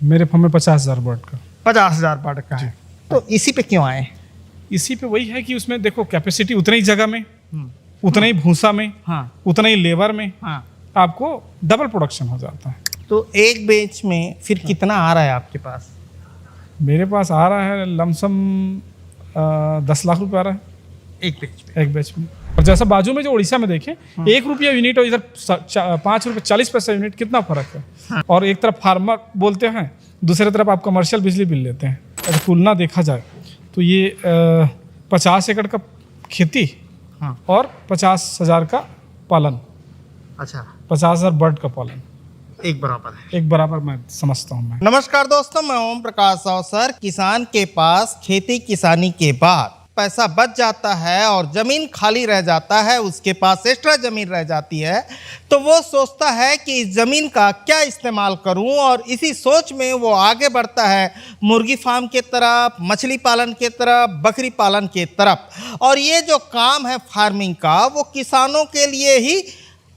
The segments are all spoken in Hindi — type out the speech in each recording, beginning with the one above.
मेरे फॉर्म में 50,000 बर्ड का। 50,000 बर्ड का है। तो इसी पे क्यों आए? इसी पे वही है कि उसमें देखो कैपेसिटी उतनी ही जगह में, उतना ही भूसा में, हाँ उतना ही लेबर में हाँ। आपको डबल प्रोडक्शन हो जाता है। तो एक बेच में फिर कितना आ रहा है आपके पास? मेरे पास आ रहा है लमसम 10 लाख रुपये आ रहा है एक बैच में। और जैसा बाजू में जो उड़ीसा में देखें, 1 रुपया यूनिट और इधर 5 रुपये 40 पैसा यूनिट, कितना फर्क है। और एक तरफ फार्मर बोलते हैं, दूसरी तरफ आप कमर्शियल बिजली बिल लेते हैं। अगर तुलना देखा जाए तो ये 50 एकड़ का खेती और 50,000 का पालन, अच्छा 50,000 बर्ड का पालन एक बराबर है। एक बराबर मैं समझता हूँ। मैं नमस्कार दोस्तों, मैं ओम प्रकाश अवसर। किसान के पास खेती किसानी के बाद पैसा बच जाता है और जमीन खाली रह जाता है, उसके पास एक्स्ट्रा जमीन रह जाती है, तो वो सोचता है कि इस जमीन का क्या इस्तेमाल करूं, और इसी सोच में वो आगे बढ़ता है मुर्गी फार्म के तरफ, मछली पालन के तरफ, बकरी पालन के तरफ। और ये जो काम है फार्मिंग का, वो किसानों के लिए ही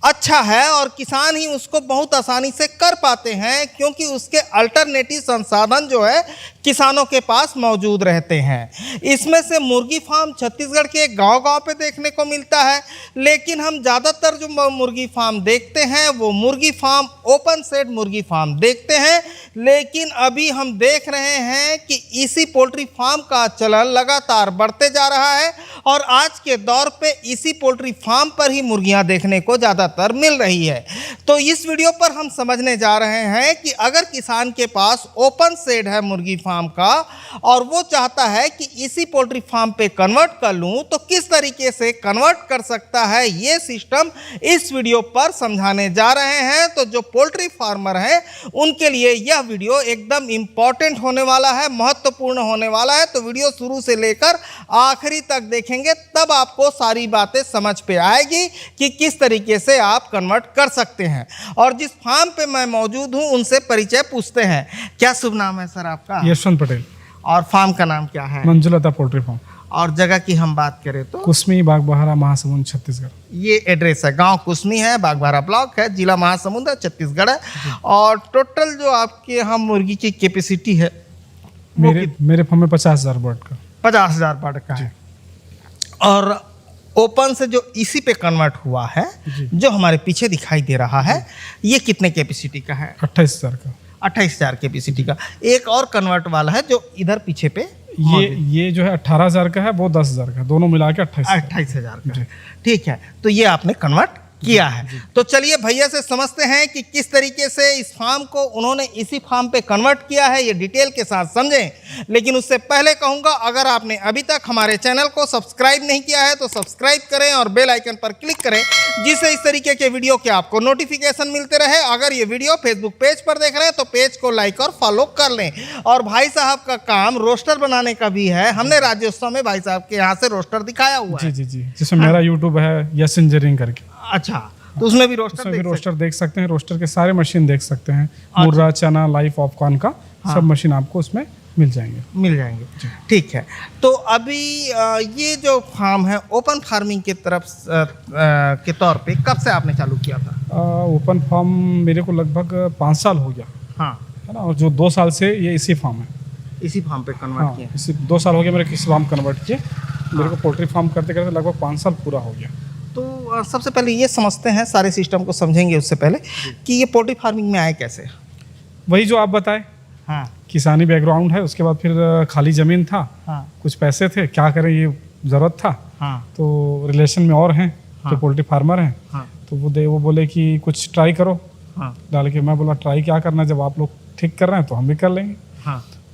अच्छा है और किसान ही उसको बहुत आसानी से कर पाते हैं, क्योंकि उसके अल्टरनेटिव संसाधन जो है किसानों के पास मौजूद रहते हैं। इसमें से मुर्गी फार्म छत्तीसगढ़ के गांव-गांव पे देखने को मिलता है, लेकिन हम ज़्यादातर जो मुर्गी फार्म देखते हैं वो मुर्गी फार्म, ओपन सेट मुर्गी फार्म देखते हैं। लेकिन अभी हम देख रहे हैं कि इसी पोल्ट्री फार्म का चलन लगातार बढ़ते जा रहा है और आज के दौर पे इसी पोल्ट्री फार्म पर ही मुर्गियाँ देखने को ज़्यादातर मिल रही है। तो इस वीडियो पर हम समझने जा रहे हैं कि अगर किसान के पास ओपन सेट है मुर्गी फार्म का और वो चाहता है कि इसी पोल्ट्री फार्म पे कन्वर्ट कर लूं, तो किस तरीके से कन्वर्ट कर सकता है, ये सिस्टम इस वीडियो पर समझाने जा रहे हैं। तो जो पोल्ट्री फार्मर हैं उनके लिए यह वीडियो एकदम इंपॉर्टेंट होने वाला है, महत्वपूर्ण होने वाला है। तो वीडियो शुरू से लेकर आखिरी तक देखेंगे, तब आपको सारी बातें समझ पे आएगी कि किस तरीके से आप कन्वर्ट कर सकते हैं। और जिस फार्म पे मैं मौजूद हूं उनसे परिचय पूछते हैं। क्या शुभ नाम है सर आपका? यशवंत पटेल। और फार्म का नाम क्या है? Manjulata poultry farm. और जगह की हम बात करें तो कुसमी, बागबहरा, महासमुंद, छत्तीसगढ़। ये एड्रेस है। गांव कुसमी है, बागबहरा ब्लॉक है, जिला महासमुंद है, छत्तीसगढ़ है। और टोटल जो आपके यहाँ मुर्गी की कैपेसिटी है मेरे फार्म में 50,000 बर्ड का। 50,000 बर्ड का है। और ओपन से जो इसी पे कन्वर्ट हुआ है, जो हमारे पीछे दिखाई दे रहा है, ये कितने कैपेसिटी का है? 28,000 का। 28,000 कैपेसिटी का। एक और कन्वर्ट वाला है जो इधर पीछे पे, ये जो है 18,000 का है, वो 10,000 का, दोनों मिला के 28,000 का है। ठीक है, तो ये आपने कन्वर्ट किया है। तो चलिए भैया से समझते हैं कि किस तरीके से इस फार्म को उन्होंने इसी फार्म पे कन्वर्ट किया है, ये डिटेल के साथ समझें। लेकिन उससे पहले कहूंगा, अगर आपने अभी तक हमारे चैनल को सब्सक्राइब नहीं किया है तो सब्सक्राइब करें और बेल आइकन पर क्लिक करें, जिससे इस तरीके के वीडियो के आपको नोटिफिकेशन मिलते रहे। अगर ये वीडियो फेसबुक पेज पर देख रहे हैं तो पेज को लाइक और फॉलो कर लें। और भाई साहब का काम रोस्टर बनाने का भी है। हमने राज्योत्सव में भाई साहब के यहाँ से रोस्टर दिखाया हुआ है। जी जी जी, जिसमें मेरा यूट्यूब है, यस इंजीनियरिंग करके। अच्छा, तो उसमें भी रोस्टर देख सकते हैं। रोस्टर के सारे मशीन देख सकते हैं। मुर्रा, चना, लाइफ, ऑफकॉर्न का सब मशीन आपको उसमें मिल जाएंगे। ठीक है। तो अभी ये जो फार्म है ओपन फार्मिंग के तरफ के तौर पे कब से आपने चालू किया था? ओपन फार्म मेरे को लगभग 5 साल हो गया, है ना। और जो 2 साल से ये इसी फार्म है, इसी फार्म पे कन्वर्ट किया। इसी 2 साल हो गया मेरे किसी फार्म कन्वर्ट किए। मेरे को पोल्ट्री फार्म करते करते लगभग 5 साल पूरा हो गया। तो सबसे पहले ये समझते हैं, सारे सिस्टम को समझेंगे उससे पहले, कि ये पोल्ट्री फार्मिंग में आए कैसे? वही जो आप बताए, किसानी बैकग्राउंड है, उसके बाद फिर खाली ज़मीन था, कुछ पैसे थे, क्या करें, ये ज़रूरत था। तो रिलेशन में और हैं जो पोल्ट्री फार्मर हैं, तो वो बोले कि कुछ ट्राई करो डाल के। मैं बोला ट्राई क्या करना, जब आप लोग ठीक कर रहे हैं तो हम भी कर लेंगे।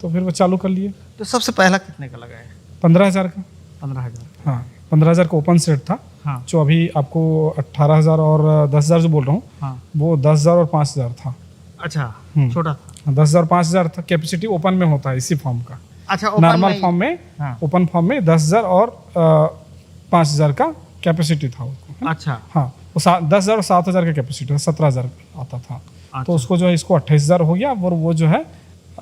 तो फिर वो चालू कर लिए। तो सबसे पहला कितने का लगाया? 15,000 का। 15,000? हाँ, 15,000 का ओपन सेट था। जो अभी आपको 18,000 और 10,000 जो बोल रहा हूँ, वो 10,000 और 5,000 था। अच्छा, छोटा था। 10,000 5,000 था। कैपेसिटी ओपन में होता है इसी फॉर्म का। अच्छा, नॉर्मल फॉर्म में, ओपन फॉर्म में 10,000 और 5,000 का कैपेसिटी था उसको। अच्छा, हाँ, वो 10,000 और 7,000 का कैपेसिटी था, 17,000 आता था। तो उसको जो है, इसको 28,000 हो गया और वो जो है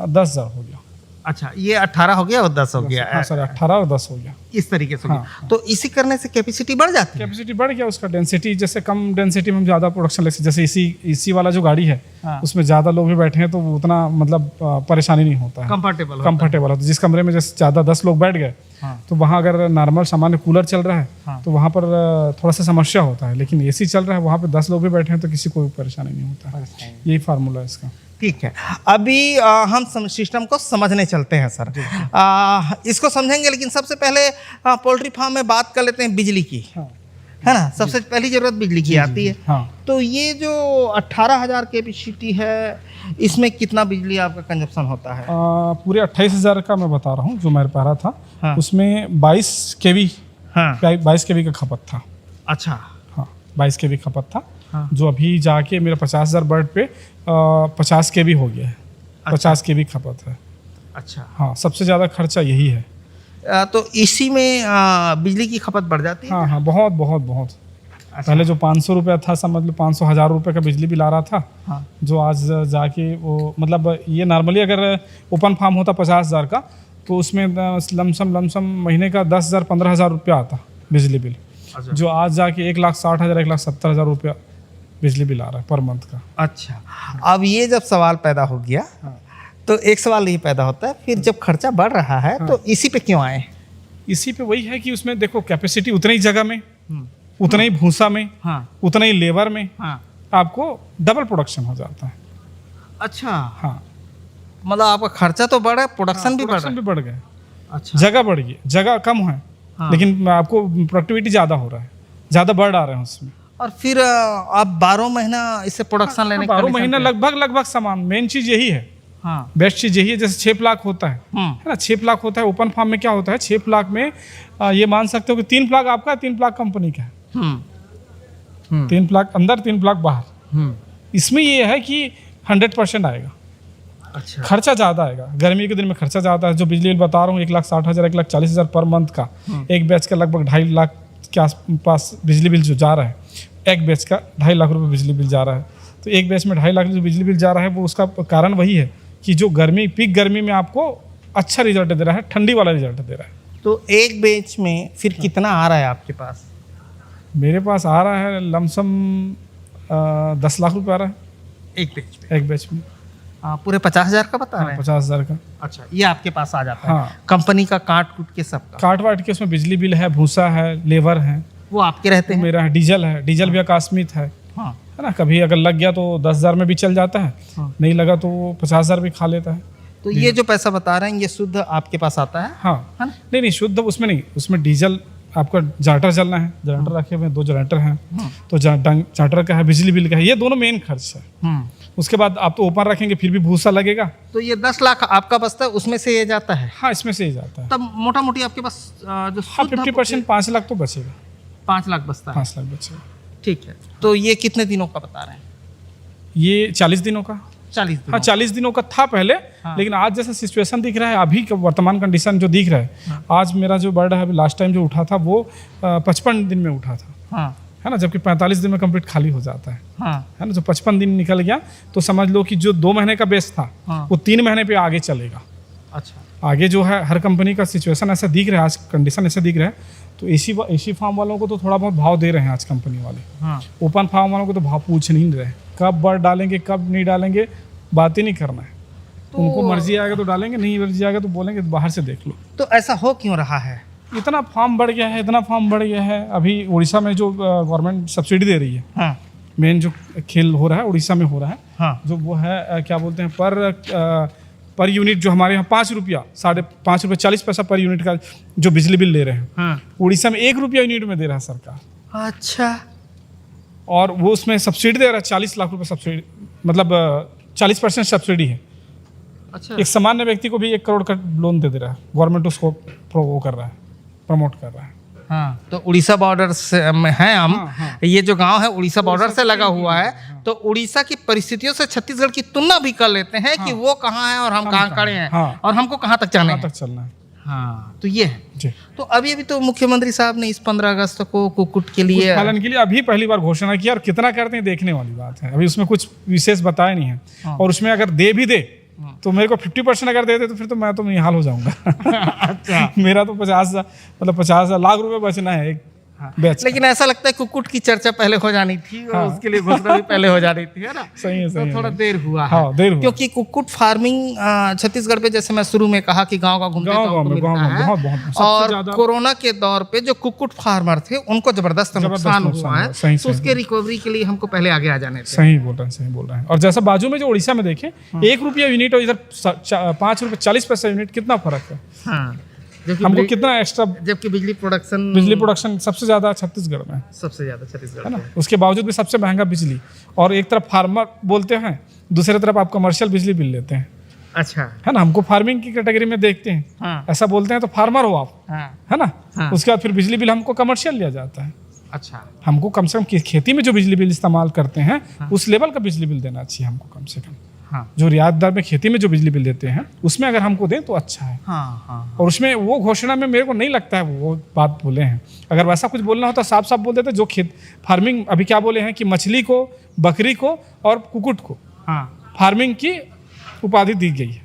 10,000 हो गया। अच्छा, ये 18 हो गया और 10 हो गया। हाँ सर, 18 और 10 हो गया। इस तरीके से हो गया। हाँ। तो इसी करने से कैपेसिटी बढ़ जाती है। कैपेसिटी बढ़ गया उसका, डेंसिटी जैसे कम डेंसिटी में हम ज़्यादा प्रोडक्शन ले सकते। जैसे इसी वाला जो गाड़ी है हाँ। उसमें ज़्यादा लोग भी बैठे हैं तो वो उतना मतलब परेशानी नहीं होता है, कंफर्टेबल है। तो जिस कमरे में जैसे ज़्यादा 10 लोग बैठ गए हाँ। तो वहाँ अगर नॉर्मल सामान्य कूलर चल रहा है हाँ। तो वहाँ पर थोड़ा सा समस्या होता है, लेकिन एसी चल रहा है वहाँ पे 10 लोग भी बैठे हैं तो किसी को भी परेशानी नहीं होता है। यही फार्मूला है इसका। ठीक है, अभी हम सिस्टम को समझने चलते हैं सर। इसको समझेंगे, लेकिन सबसे पहले पोल्ट्री फार्म में बात कर लेते हैं बिजली की, है ना। सबसे पहली जरूरत बिजली की आती है। हाँ। तो ये जो 18,000 कैपेसिटी है, इसमें कितना बिजली आपका कंजप्शन होता है? पूरे 28,000 का मैं बता रहा हूँ जो मेरे पा रहा था। हाँ। उसमें 22 kV, हाँ। 22 kV का खपत था। अच्छा। हाँ, 22 kV खपत था। हाँ। जो अभी जाके मेरा 50,000 बर्ड पे 50 kV हो गया है। 50 kV खपत है। अच्छा। हाँ, सबसे ज़्यादा खर्चा यही है। तो इसी में बिजली की खपत बढ़ जाती है। हाँ हाँ, बहुत बहुत बहुत। अच्छा। पहले जो 500 रुपया था, समझ लो 500,000 रुपये का बिजली बिल आ रहा था। हाँ। जो आज जाके वो मतलब ये नॉर्मली अगर ओपन फार्म होता 50,000 का तो उसमें लमसम महीने का 10,000 15,000 रुपया आता बिजली बिल। अच्छा। जो आज जाके 1,60,000 1,70,000 रुपया बिजली बिल आ रहा है पर मंथ का। अच्छा, अब ये जब सवाल पैदा हो गया तो एक सवाल ये पैदा होता है, फिर जब खर्चा बढ़ रहा है तो इसी पे क्यों आए? इसी पे वही है कि उसमें देखो कैपेसिटी उतनी ही जगह में, उतना ही भूसा में, हाँ। उतना ही लेबर में हाँ। आपको डबल प्रोडक्शन हो जाता है। अच्छा, हाँ, मतलब आपका खर्चा तो बढ़ा, प्रोडक्शन भी बढ़ा। प्रोडक्शन भी बढ़ गया। अच्छा। जगह बढ़ गई, जगह कम है हाँ। लेकिन आपको प्रोडक्टिविटी ज़्यादा हो रहा है, ज़्यादा बर्ड आ रहे हैं उसमें। और फिर आप 12 महीना इससे प्रोडक्शन लेने के 12 महीना लगभग समान। मेन चीज़ यही है, हाँ। बेस्ट चीज़ यही है। जैसे 6 प्लाक होता है ना, 6 प्लाक होता है। ओपन फार्म में क्या होता है, 6 प्लाक में ये मान सकते हो कि 3 प्लाक आपका, 3 प्लाक कंपनी का है। 3 प्लाक अंदर, 3 प्लाक बाहर। इसमें ये है कि 100% आएगा। अच्छा। खर्चा ज़्यादा आएगा, गर्मी के दिन में खर्चा ज़्यादा है। जो बिजली बिल बता रहा हूँ 1,60,000 1,40,000 पर मंथ का, एक बैच का लगभग 2.5 लाख के आसपास बिजली बिल जो जा रहा है। एक बैच का 2.5 लाख रुपये बिजली बिल जा रहा है। तो एक बैच में 2.5 लाख जो बिजली बिल जा रहा है वो उसका कारण वही है कि जो गर्मी, पीक गर्मी में आपको अच्छा रिजल्ट दे रहा है, ठंडी वाला रिजल्ट दे रहा है। तो एक बेच में फिर कितना आ रहा है आपके पास? मेरे पास आ रहा है लमसम 10 लाख रुपये आ रहा है एक बैच में। पूरे 50,000 का बता रहे हैं? 50,000 का। अच्छा, ये आपके पास आ जाता है। हाँ। कंपनी का काट कूट के सबका काट वाट के उसमें बिजली बिल है, भूसा है, लेबर है, वो आपके रहते हैं? मेरा है, डीजल भी आकस्मिक है। हाँ। है ना, कभी अगर लग गया तो 10,000 में भी चल जाता है। हाँ। नहीं लगा तो 50,000 भी खा लेता है। तो ये जो पैसा बता रहे हैं ये शुद्ध आपके पास आता है? हाँ। है ना? नहीं शुद्ध उसमें नहीं, उसमें डीजल आपका जनरेटर चलना है, जनरेटर रखे हुए हैं, 2 जनरेटर हैं। तो जनरेटर का है, बिजली बिल का है, ये दोनों मेन खर्च है। उसके बाद आप तो ओपन रखेंगे फिर भी भूसा लगेगा। तो ये 10 लाख आपका बचता है, उसमें से ये जाता है? हाँ, इसमें से ही जाता है। तब मोटा मोटी आपके पास जो हाँ, 50% 5 लाख तो बचेगा। 5 लाख बचता है। 5 लाख बचेगा। ठीक है, तो ये कितने दिनों का बता रहे हैं? ये 40 दिनों का। 40 दिनों। हाँ, 40 दिनों का था पहले। हाँ। लेकिन आज जैसा सिचुएशन दिख रहा है, अभी का वर्तमान कंडीशन जो दिख रहा है, आज मेरा जो बर्ड है अभी लास्ट टाइम जो उठा था वो 55 दिन में उठा था। हाँ। है ना, जबकि 45 दिन में कंप्लीट खाली हो जाता है। हाँ। है ना, जो 55 दिन निकल गया तो समझ लो कि जो 2 महीने का बेस था हाँ। वो 3 महीने पे आगे चलेगा। अच्छा। आगे जो है हर कंपनी का सिचुएशन ऐसा दिख रहा है, आज कंडीशन ऐसा दिख रहा है। तो एसी फार्म वालों को तो थोड़ा बहुत भाव दे रहे हैं आज कंपनी वाले। हाँ। ओपन फार्म वालों को तो भाव पूछ नहीं रहे, कब बर्ड डालेंगे कब नहीं डालेंगे, बात ही नहीं करना है। तो उनको मर्जी आएगा तो डालेंगे, नहीं मर्जी आएगा तो बोलेंगे बाहर से देख लो। तो ऐसा हो क्यों रहा है? इतना फार्म बढ़ गया है, इतना फार्म बढ़ गया है। अभी उड़ीसा में जो गवर्नमेंट सब्सिडी दे रही है, हाँ। मेन जो खेल हो रहा है उड़ीसा में हो रहा है। हाँ। जो वो है क्या बोलते हैं, पर यूनिट जो हमारे यहाँ 5 रुपया, 5.5 रुपये 40 पैसा पर यूनिट का जो बिजली बिल ले रहे हैं, हाँ। उड़ीसा में 1 रुपया यूनिट में दे रहा है सरकार। अच्छा। और वो उसमें सब्सिडी दे रहा है 40 लाख रुपये सब्सिडी, मतलब 40% सब्सिडी है। अच्छा। एक सामान्य व्यक्ति को भी 1 करोड़ का लोन दे दे रहा है गवर्नमेंट, उसको वो कर रहा है, प्रमोट कर रहा है। हाँ। तो उड़ीसा बॉर्डर से में हैं हम। हाँ। ये जो गांव है उड़ीसा बॉर्डर से लगा हुआ है। तो उड़ीसा की परिस्थितियों से छत्तीसगढ़ की तुलना भी कर लेते हैं कि वो कहाँ है और हम कहाँ खड़े हैं। हाँ। और हमको कहाँ तक जाना कहाँ है। तक चलना है। हाँ, तो ये है जी। तो अभी तो मुख्यमंत्री साहब ने इस 15 अगस्त को कुक्कुट के लिए पालन के लिए अभी पहली बार घोषणा की, और कितना करते हैं देखने वाली बात है। अभी उसमें कुछ विशेष बताया नहीं है। और उसमें अगर दे भी दे तो मेरे को 50% अगर दे दे तो फिर तो मैं तो निहाल हो जाऊंगा। अच्छा। मेरा तो 50 लाख रुपए बचना है एक बैच। लेकिन ऐसा लगता है कुक्कुट की चर्चा पहले हो जानी थी और उसके लिए घोषणा भी पहले हो जानी थी, है ना? सही है, सही तो है। थोड़ा देर हुआ है। हाँ, देर हुआ। क्योंकि कुक्कुट फार्मिंग छत्तीसगढ़ पे, जैसे मैं शुरू में कहा कि गांव घूमते गाँव गांव में मिलता है। बहुत सबसे और ज्यादा कोरोना के दौर पे जो कुक्कुट फार्मर थे उनको जबरदस्त नुकसान हुआ है, सही, तो उसके रिकवरी के लिए हमको पहले आगे आ जाने थे। सही बोल रहे हैं। और जैसा बाजू में जो उड़ीसा में देखें, 1 रुपया यूनिट और इधर 5 रुपये 40 पैसा यूनिट, कितना फर्क है। हाँ, हमको कितना एक्स्ट्रा जबकि बिजली प्रोडक्शन सबसे ज्यादा छत्तीसगढ़ में है, सबसे ज्यादा छत्तीसगढ़ है ना। में। उसके बावजूद भी सबसे महंगा बिजली, और एक तरफ फार्मर बोलते हैं, दूसरी तरफ आप कमर्शियल बिजली बिल लेते हैं, अच्छा, है ना। हमको फार्मिंग की कैटेगरी में देखते हैं, हाँ, ऐसा बोलते हैं तो फार्मर हो आप, हाँ, है ना। हाँ। उसके बाद फिर बिजली बिल हमको कमर्शियल लिया जाता है। अच्छा, हमको कम से कम खेती में जो बिजली बिल इस्तेमाल करते हैं, उस लेवल का बिजली बिल देना चाहिए हमको कम से कम। हाँ, जो रियायत दर में खेती में जो बिजली बिल देते हैं उसमें अगर हमको दें तो अच्छा है। हाँ, हाँ, और उसमें वो घोषणा में मेरे को नहीं लगता है वो बात बोले हैं। अगर वैसा कुछ बोलना होता साफ साफ बोल देते। जो फार्मिंग अभी क्या बोले हैं कि मछली को, बकरी को और कुक्कुट को हाँ, फार्मिंग की उपाधि दी गई है,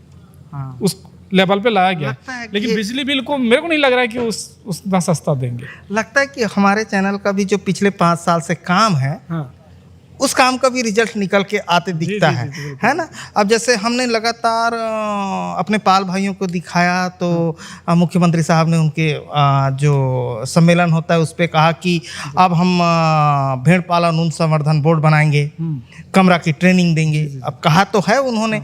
हाँ। उस लेवल पे लाया गया लगता है है। कि लेकिन बिजली बिल को मेरे को नहीं लग रहा है कि उतना सस्ता देंगे। लगता है कि हमारे चैनल का भी जो पिछले 5 साल से काम है, हाँ, उस काम का भी रिजल्ट निकल के आते दिखता जी, है, जी, बिल्कुल। है ना। अब जैसे हमने लगातार अपने पाल भाइयों को दिखाया, तो मुख्यमंत्री साहब ने उनके जो सम्मेलन होता है उस पर कहा कि अब हम भेड़ पालन उन संवर्धन बोर्ड बनाएंगे, कमरा की ट्रेनिंग देंगे। अब कहा तो है उन्होंने,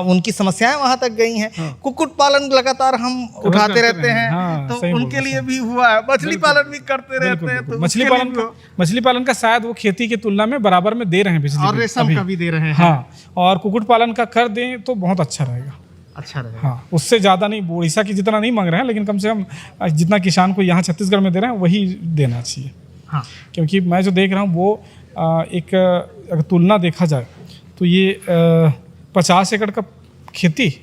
उनकी समस्याएं वहां तक गई हैं। कुक्कुट पालन लगातार हम उठाते करते रहते रहे हैं, हाँ, तो सही बोल उनके रहे लिए भी हुआ है। मछली पालन भी करते रहते हैं, तो मछली उसके लिए भी मछली पालन का शायद वो खेती की तुलना में बराबर में दे रहे हैं बिजली और बिल रेशम अभी। का भी दे रहे हैं। हाँ, और कुक्कुट पालन का कर दें तो बहुत अच्छा रहेगा। अच्छा रहेगा। हाँ, उससे ज़्यादा नहीं, उड़ीसा की जितना नहीं मांग रहे हैं, लेकिन कम से कम जितना किसान को यहाँ छत्तीसगढ़ में दे रहे हैं वही देना चाहिए। हाँ, क्योंकि मैं जो देख रहा हूँ वो एक अगर तुलना देखा जाए तो ये 50 एकड़ का खेती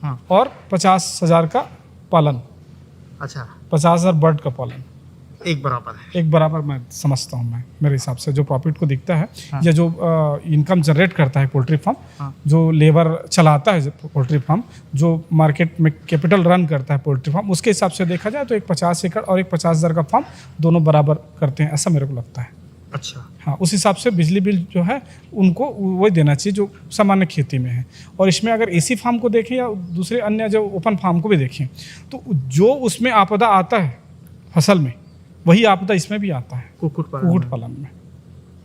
हाँ, और 50,000 का पालन, अच्छा, 50,000 बर्ड का पालन एक बराबर है। एक बराबर मैं समझता हूँ। मैं मेरे हिसाब से जो प्रॉफिट को दिखता है, हाँ। या जो इनकम जनरेट करता है पोल्ट्री फार्म, हाँ। जो लेबर चलाता है पोल्ट्री फार्म, जो मार्केट में कैपिटल रन करता है पोल्ट्री फार्म, उसके हिसाब से देखा जाए तो एक 50 एकड़ और एक 50,000 का फार्म दोनों बराबर करते हैं, ऐसा मेरे को लगता है। अच्छा, हाँ, उस हिसाब से बिजली बिल जो है उनको वही देना चाहिए जो सामान्य खेती में है। और इसमें अगर एसी फार्म को देखें या दूसरे अन्य जो ओपन फार्म को भी देखें, तो जो उसमें आपदा आता है फसल में, वही आपदा इसमें भी आता है कुक्कुट कुक्कुट पालन में।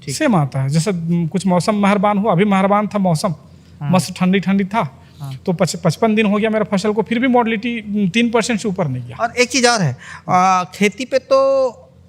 ठीक। सेम आता है। जैसे कुछ मौसम मेहरबान हुआ, अभी मेहरबान था मौसम, मस्त ठंडी ठंडी था, तो 55 दिन हो गया मेरा फसल को, फिर भी मॉर्टलिटी 3% से ऊपर नहीं गया। और एक चीज और है, खेती पे तो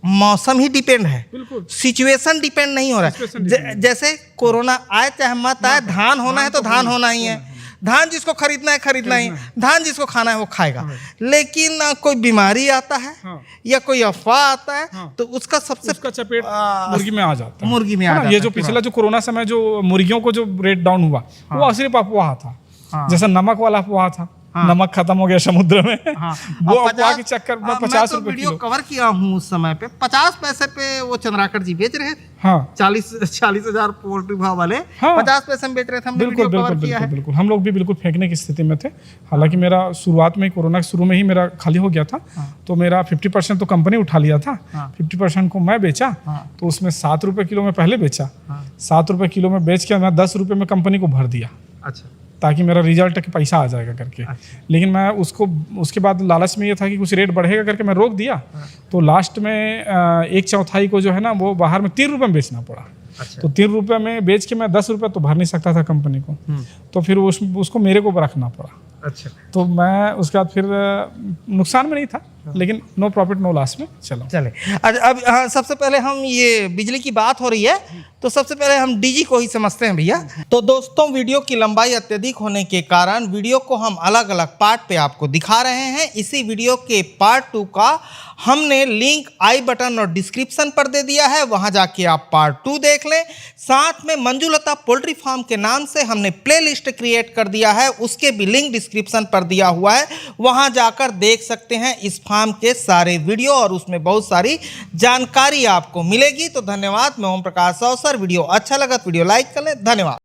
मौसम ही डिपेंड है, बिल्कुल सिचुएशन डिपेंड नहीं हो रहा Situation है। जैसे कोरोना आए चाहे मत आए, धान होना है तो धान होना ही है। धान जिसको खरीदना है खरीदना ही, धान जिसको खाना है वो खाएगा। लेकिन कोई बीमारी आता है हाँ। या कोई अफवाह आता है, हाँ। तो उसका सबसे उसका चपेट मुर्गी में आ जाता है। मुर्गी में आ है ना? जाता ये है जो पूरा। पिछला जो कोरोना समय जो मुर्गियों को जो रेट डाउन हुआ, वो सिर्फ अफवाह था। हाँ। जैसा नमक वाला अफवाह था, नमक खत्म हो गया समुद्र में, हाँ। वो और अफवाह के चक्कर में 50 रुपए वीडियो किलो। कवर किया हूँ उस समय पे, 50 पैसे पे वो चंद्राकर जी बेच रहे थे। हाँ, 40,000 पोल्ट्री भाव वाले हाँ। 50 पैसे में बेच रहे थे। हमने बिल्कुल वीडियो कवर बिल्कुल किया बिल्कुल है। बिल्कुल। हम लोग भी बिल्कुल फेंकने की स्थिति में थे। हालांकि मेरा शुरुआत में कोरोना के शुरू में ही मेरा खाली हो गया था, तो मेरा 50% तो कंपनी उठा लिया था, 50% को मैं बेचा। तो उसमें 7 रुपये किलो में पहले बेचा, 7 रुपये किलो में बेच के मैं 10 रुपये में कंपनी को भर दिया, अच्छा, ताकि मेरा रिजल्ट के पैसा आ जाएगा करके। लेकिन मैं उसको उसके बाद लालच में ये था कि कुछ रेट बढ़ेगा करके मैं रोक दिया। तो लास्ट में 1/4 को जो है ना वो बाहर में 3 रुपये में बेचना पड़ा। अच्छा। तो 3 रुपये में बेच के मैं 10 रुपये तो भर नहीं सकता था कंपनी को, तो फिर उसको मेरे को रखना पड़ा। अच्छा, तो मैं उसके बाद फिर नुकसान में नहीं था, लेकिन नो प्रॉफिट नो लॉस में चला। चले। अब हाँ, सबसे पहले हम ये बिजली की बात हो रही है, तो सबसे पहले हम डीजी को ही समझते हैं भैया। तो दोस्तों, वीडियो की लंबाई अत्यधिक होने के कारण वीडियो को हम अलग अलग पार्ट पे आपको दिखा रहे हैं। इसी वीडियो के पार्ट 2 का हमने लिंक आई बटन और डिस्क्रिप्शन पर दे दिया है, वहां जाके आप पार्ट 2 देख लें। साथ में मंजुलता पोल्ट्री फार्म के नाम से हमने प्लेलिस्ट क्रिएट कर दिया है, उसके भी लिंक डिस्क्रिप्शन पर दिया हुआ है, वहां जाकर देख सकते हैं इस फार्म के सारे वीडियो, और उसमें बहुत सारी जानकारी आपको मिलेगी। तो धन्यवाद। मैं ओम प्रकाश अवसर। वीडियो अच्छा लगा तो वीडियो लाइक कर लें। धन्यवाद।